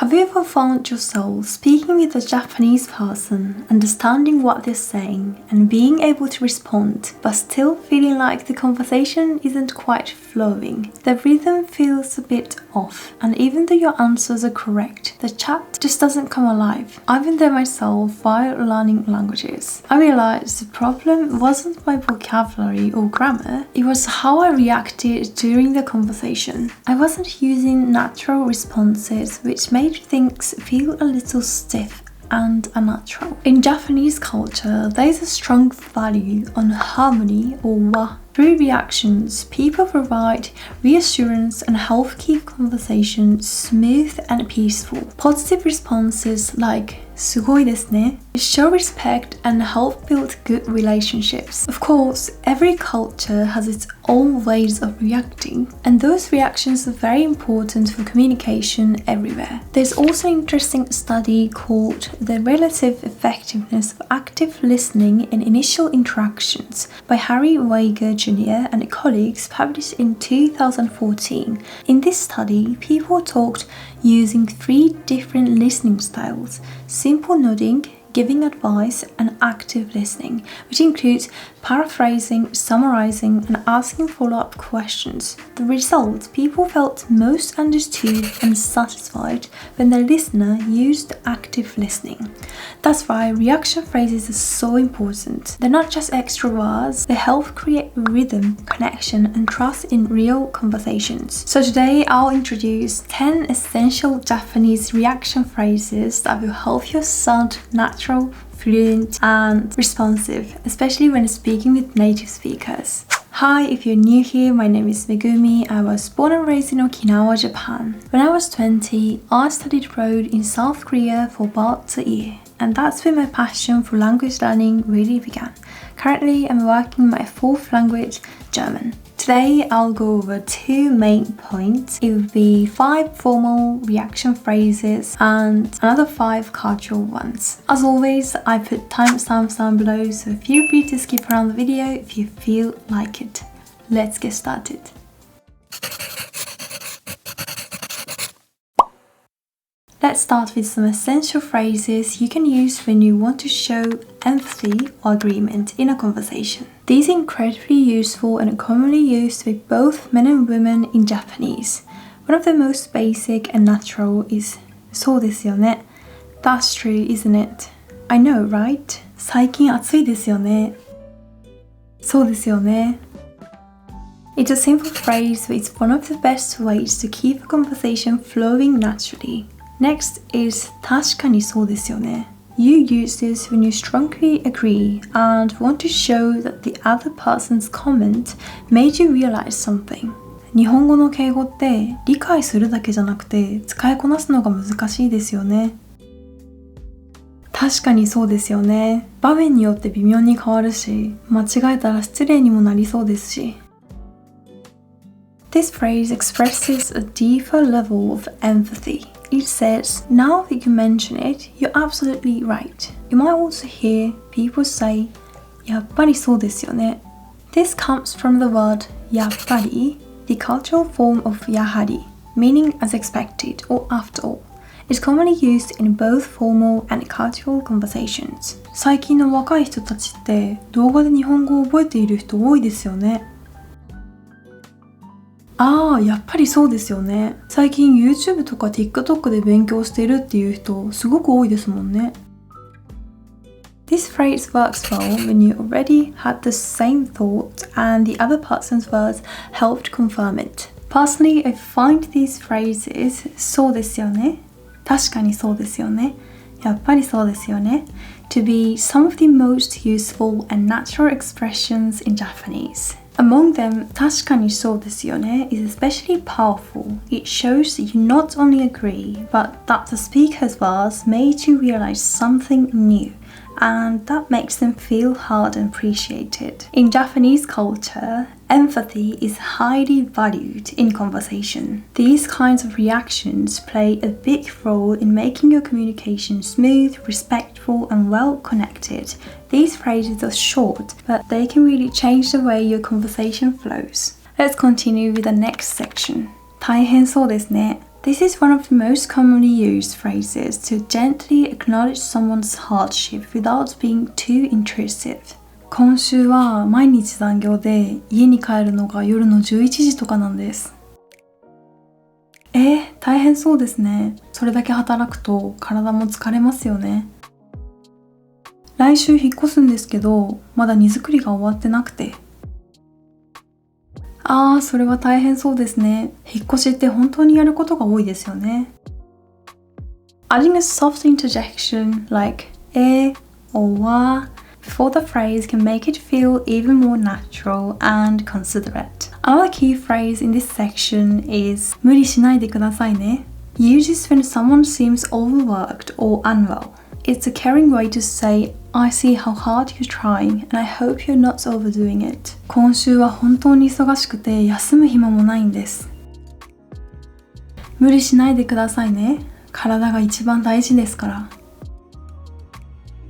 Have you ever found yourself speaking with a Japanese person, understanding what they're saying and being able to respond, but still feeling like the conversation isn't quite flowing? The rhythm feels a bit off, and even though your answers are correct, the chat just doesn't come alive. I've been there myself while learning languages. I realized the problem wasn't my vocabulary or grammar, it was how I reacted during the conversation. I wasn't using natural responses, which made things feel a little stiff and unnatural. In Japanese culture, there is a strong value on harmony or wa. Through reactions, people provide reassurance and help keep conversations smooth and peaceful. Positive responses like すごいですね show respect and help build good relationships. Of course, every culture has its own ways of reacting, and those reactions are very important for communication everywhere. There's also an interesting study called The Relative Effectiveness of Active Listening in Initial Interactions by Harry Weiger Jr. and colleagues, published in 2014. In this study, people talked using 3 different listening styles: simple nodding, giving advice, and active listening, which includes paraphrasing, summarizing, and asking follow-up questions. The result, people felt most understood and satisfied when the listener used active listening. That's why reaction phrases are so important. They're not just extra words, they help create rhythm, connection, and trust in real conversations. So today I'll introduce 10 essential Japanese reaction phrases that will help you sound natural, fluent, and responsive, especially when speaking with native speakers. Hi, if you're new here, my name is Megumi. I was born and raised in Okinawa, Japan. When I was 20, I studied abroad in South Korea for about a year, and that's when my passion for language learning really began. Currently, I'm working my 4th language, German. Today, I'll go over 2 main points. It will be 5 formal reaction phrases and another 5 casual ones. As always, I put timestamps down below, so feel free to skip around the video if you feel like it. Let's get started. Let's start with some essential phrases you can use when you want to show empathy or agreement in a conversation. These are incredibly useful and commonly used with both men and women in Japanese. One of the most basic and natural is そうですよね. That's true, isn't it? I know, right? 最近暑いですよね. そうですよね. It's a simple phrase, but it's one of the best ways to keep a conversation flowing naturally. Next is 確かにそうですよね. You use this when you strongly agree and want to show that the other person's comment made you realize something. 日本語の敬語って理解するだけじゃなくて使いこなすのが難しいですよね。確かにそうですよね。場面によって微妙に変わるし、間違えたら失礼にもなりそうですし。This phrase expresses a deeper level of empathy. It says, now that you mention it, you're absolutely right. You might also hear people say, やっぱりそうですよね. This comes from the word やっぱり, the cultural form of やはり, meaning as expected or after all. It's commonly used in both formal and casual conversations. 最近の若い人たちって動画で日本語を覚えている人多いですよね。ああ、やっぱりそうですよね。最近 YouTube とか TikTok で勉強してるっていう人すごく多いですもんね。This phrase works well when you already had the same thought and the other person's words helped confirm it. Personally, I find these phrases そうですよね。確かにそうですよね。やっぱりそうですよね。to be some of the most useful and natural expressions in Japanese. Among them, 確かにそうですよね is especially powerful. It shows that you not only agree, but that the speaker's words made you realize something new, and that makes them feel heard and appreciated. In Japanese culture, empathy is highly valued in conversation. These kinds of reactions play a big role in making your communication smooth, respectful, and well connected. These phrases are short, but they can really change the way your conversation flows. Let's continue with the next section. 大変そうですね. This is one of the most commonly used phrases to gently acknowledge someone's hardship without being too intrusive. 今週は毎日残業で家に帰るのが夜の11時とかなんです。大変そうですね。それだけ働くと体も疲れますよね。来週引っ越すんですけど、まだ荷造りが終わってなくて。それは大変そうですね。引っ越しって本当にやることが多いですよね。Adding a soft interjection like or wa before the phrase can make it feel even more natural and considerate. Another key phrase in this section is 無理しないでくださいね. Used when someone seems overworked or unwell. It's a caring way to say, I see how hard you're trying and I hope you're not overdoing it. 今週は本当に忙しくて休む暇もないんです。無理しないでくださいね。体が一番大事ですから。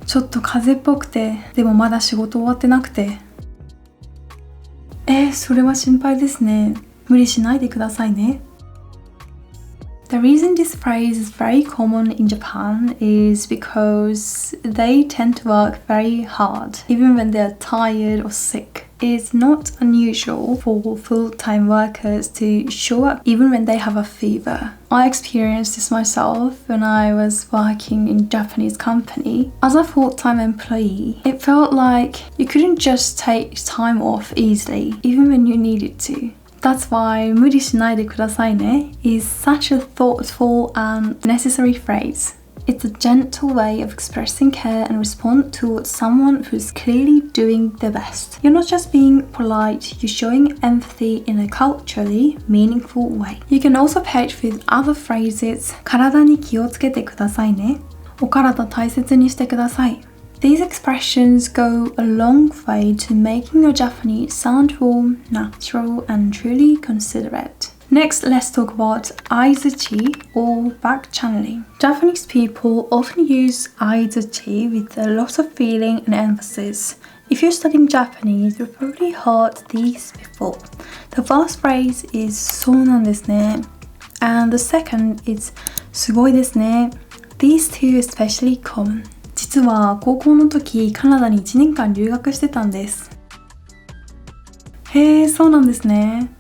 ちょっと風邪っぽくて、でもまだ仕事終わってなくて。それは心配ですね。無理しないでくださいね。The reason this phrase is very common in Japan is because they tend to work very hard, even when they're tired or sick. It's not unusual for full-time workers to show up even when they have a fever. I experienced this myself when I was working in a Japanese company. As a full-time employee, it felt like you couldn't just take time off easily, even when you needed to. That's why 無理しないでくださいね is such a thoughtful and necessary phrase. It's a gentle way of expressing care and response towards someone who's clearly doing their best. You're not just being polite, you're showing empathy in a culturally meaningful way. You can also pair it with other phrases. 体に気をつけてくださいね。お体大切にしてください。These expressions go a long way to making your Japanese sound warm, natural, and truly considerate. Next, let's talk about aizuchi or back channeling. Japanese people often use aizuchi with a lot of feeling and emphasis. If you're studying Japanese, you've probably heard these before. The first phrase is そうなんですね and the second is すごいですね. These two are especially common. 実は高校の時カナダに1年間留学してたんです。そうなんですね。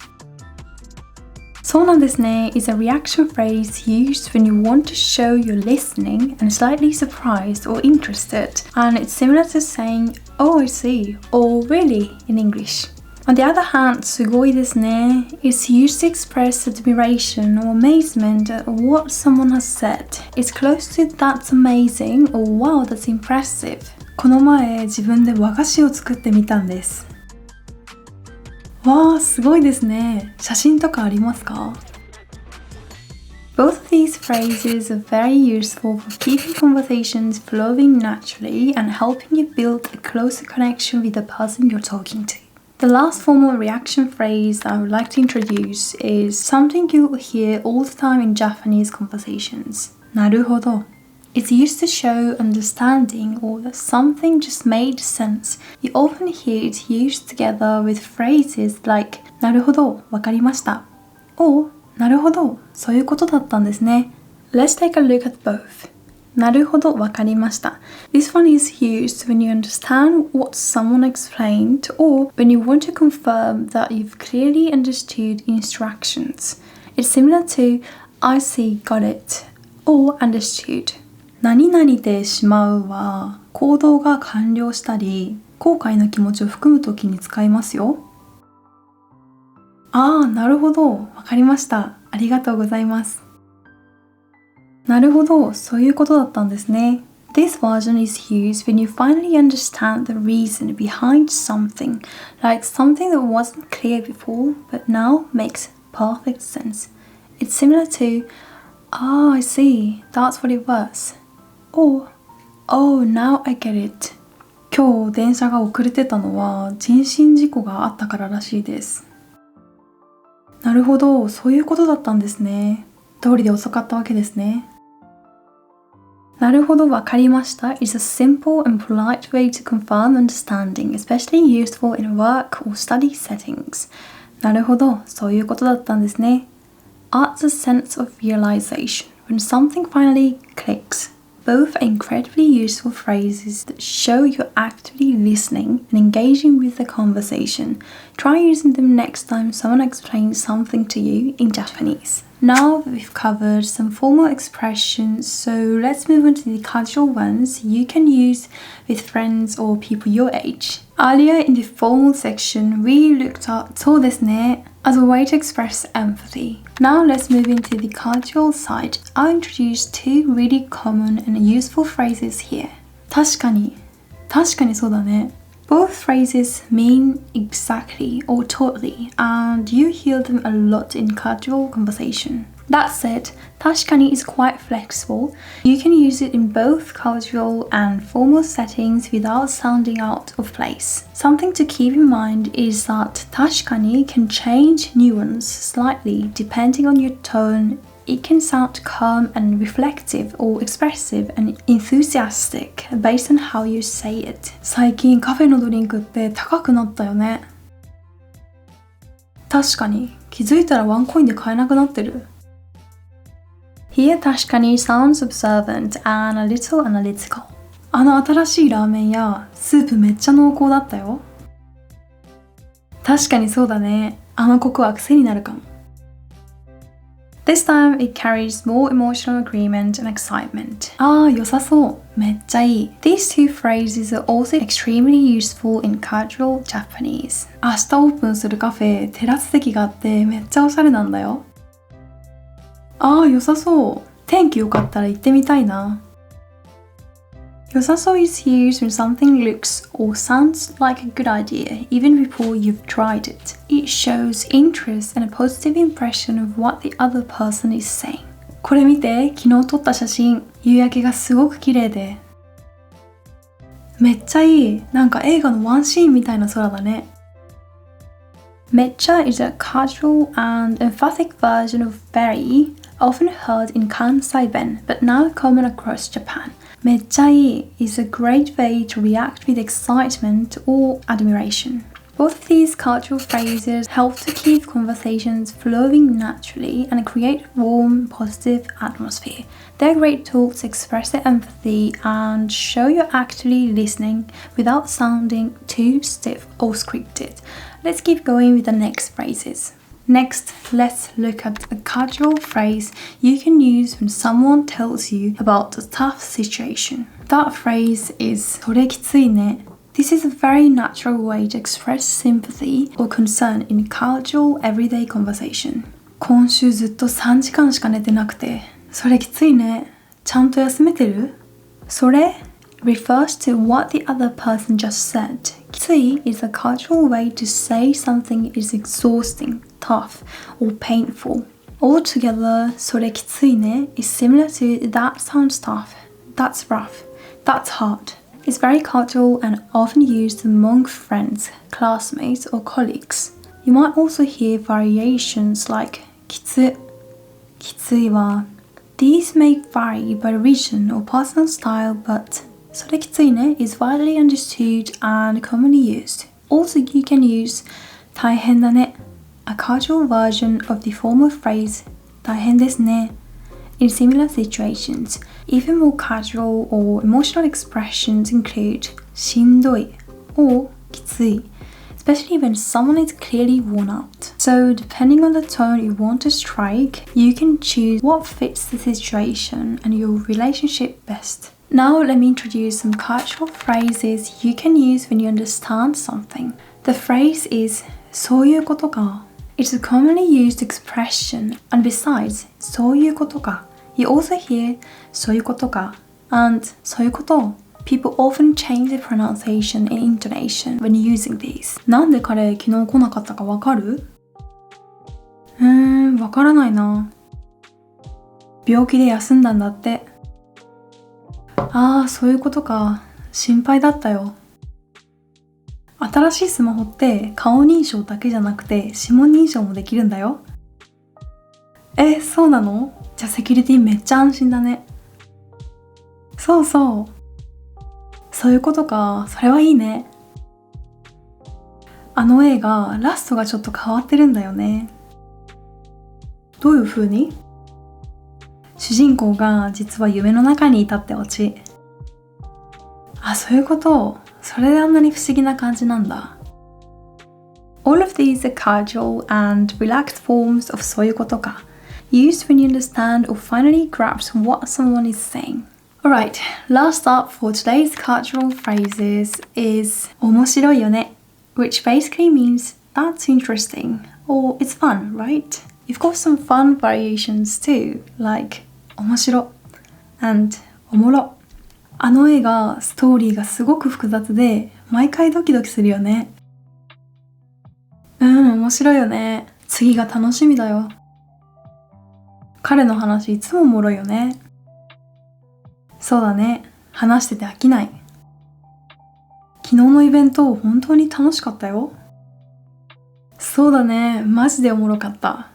そうなんですね is a reaction phrase used when you want to show you're listening and slightly surprised or interested, and it's similar to saying, oh, I see, or really in English. On the other hand, すごいですね is used to express admiration or amazement at what someone has said. It's close to that's amazing or wow, that's impressive. この前自分で和菓子を作ってみたんです。わあ、すごいですね。写真とかありますか? Both of these phrases are very useful for keeping conversations flowing naturally and helping you build a closer connection with the person you're talking to. The last formal reaction phrase that I would like to introduce is something you'll hear all the time in Japanese conversations. なるほど. It's used to show understanding or that something just made sense. You often hear it used together with phrases like なるほど、わかりました or なるほど、そういうことだったんですね. Let's take a look at both. なるほど、わかりました. This one is used when you understand what someone explained or when you want to confirm that you've clearly understood instructions. It's similar to I see, got it, or understood. 何々でしまうは行動が完了したり後悔の気持ちを含むときに使いますよ。なるほど、わかりました。ありがとうございます。なるほど、そういうことだったんですね。This version is used when you finally understand the reason behind something, like something that wasn't clear before but now makes perfect sense. It's similar to, I see, that's what it was. Or, oh, now I get it. 今日電車が遅れてたのは人身事故があったかららしいです。なるほど、そういうことだったんですね。通りで遅かったわけですね。なるほど、わかりました is a simple and polite way to confirm understanding, especially useful in work or study settings. なるほど、そういうことだったんですね。adds a sense of realization when something finally clicks. Both are incredibly useful phrases that show you're actively listening and engaging with the conversation. Try using them next time someone explains something to you in Japanese. Now that we've covered some formal expressions, so let's move on to the casual ones you can use with friends or people your age. Earlier in the formal section, we looked at そうですね as a way to express empathy. Now let's move into the casual side. I'll introduce two really common and useful phrases here. 確かにそうだね. Both phrases mean exactly or totally, and you hear them a lot in casual conversation. That said, 確かに is quite flexible. You can use it in both casual and formal settings without sounding out of place. Something to keep in mind is that 確かに can change nuance slightly depending on your tone. It can sound calm and reflective or expressive and enthusiastic based on how you say it. 最近カフェのドリンクって高くなったよね。確かに気づいたらワンコインで買えなくなってる。Here 確かに sounds observant and a little analytical. あの新しいラーメン屋、スープめっちゃ濃厚だったよ。確かにそうだね。あのコクは癖になるかも。This time it carries more emotional agreement and excitement. ああ、良さそう。めっちゃいい。These two phrases are also extremely useful in casual Japanese. 明日オープンするカフェ、テラス席があってめっちゃおしゃれなんだよ。ああ、良さそう。天気良かったら行ってみたいな。良さそう is used when something looks or sounds like a good idea even before you've tried it. It shows interest and a positive impression of what the other person is saying. これ見て、昨日撮った写真。夕焼けがすごく綺麗で。めっちゃいい。なんか映画のワンシーンみたいな空だね。Mecha is a casual and emphatic version of very, often heard in Kansai Ben, but now common across Japan. めっちゃいい is a great way to react with excitement or admiration. Both of these cultural phrases help to keep conversations flowing naturally and create a warm, positive atmosphere. They're great tools to express their empathy and show you're actually listening without sounding too stiff or scripted. Let's keep going with the next phrases. Next, let's look at a casual phrase you can use when someone tells you about a tough situation. That phrase is それきついね. This is a very natural way to express sympathy or concern in casual everyday conversation. 今週ずっと3時間しか寝てなくて、それきついね。ちゃんと休めてる？それ refers to what the other person just said. きつい is a casual way to say something is exhausting, tough, or painful. Altogether, それきついね is similar to that sounds tough, that's rough, that's hard. It's very cultural and often used among friends, classmates, or colleagues. You might also hear variations like きついわ. These may vary by region or personal style, but それきついね is widely understood and commonly used. Also, you can use 大変だね, a casual version of the formal phrase 大変ですね in similar situations. Even more casual or emotional expressions include しんどい or きつい, especially when someone is clearly worn out. So, depending on the tone you want to strike, you can choose what fits the situation and your relationship best. Now let me introduce some casual phrases you can use when you understand something. The phrase is そういうことか. It's a commonly used expression, and besides そういうことか, you also hear そういうことか and そういうこと. People often change the pronunciation and intonation when using these. なんで彼昨日来なかったかわかる？わからないな。病気で休んだんだって。ああ、そういうことか。心配だったよ。新しいスマホって顔認証だけじゃなくて指紋認証もできるんだよ。そうなの？じゃあセキュリティめっちゃ安心だね。そうそう。そういうことか。それはいいね。あの映画、ラストがちょっと変わってるんだよね。どういう風に？主人公が実は夢の中にいたってオチ。あ、そういうこと。それであんなに不思議な感じなんだ。All of these are casual and relaxed forms of そういうことか。Used when you understand or finally grasp what someone is saying. Alright, last up for today's cultural phrases is 面白いよね, which basically means that's interesting or it's fun, right? You've got some fun variations too, like 面白 and おもろ。あの映画、ストーリーがすごく複雑で毎回ドキドキするよね。面白いよね。次が楽しみだよ。彼の話いつもおもろいよね。そうだね。話してて飽きない。昨日のイベント本当に楽しかったよ。そうだね。マジでおもろかった。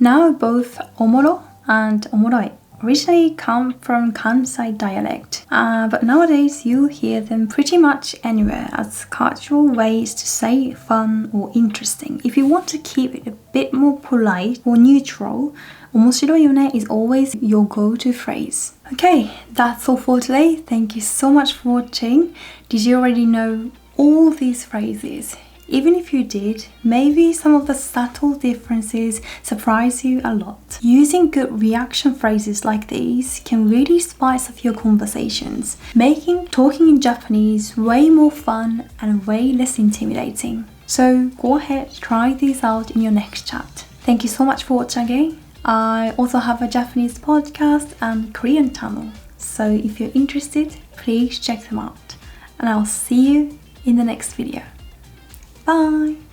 Now both おもろ and おもろい originally come from Kansai dialect, but nowadays you'll hear them pretty much anywhere as cultural ways to say fun or interesting. If you want to keep it a bit more polite or neutral, 面白いよね is always your go-to phrase. Okay, that's all for today. Thank you so much for watching. Did you already know all these phrases? Even if you did, maybe some of the subtle differences surprise you a lot. Using good reaction phrases like these can really spice up your conversations, making talking in Japanese way more fun and way less intimidating. So go ahead, try these out in your next chat. Thank you so much for watching again. I also have a Japanese podcast and Korean channel, so if you're interested, please check them out. And I'll see you in the next video. Bye!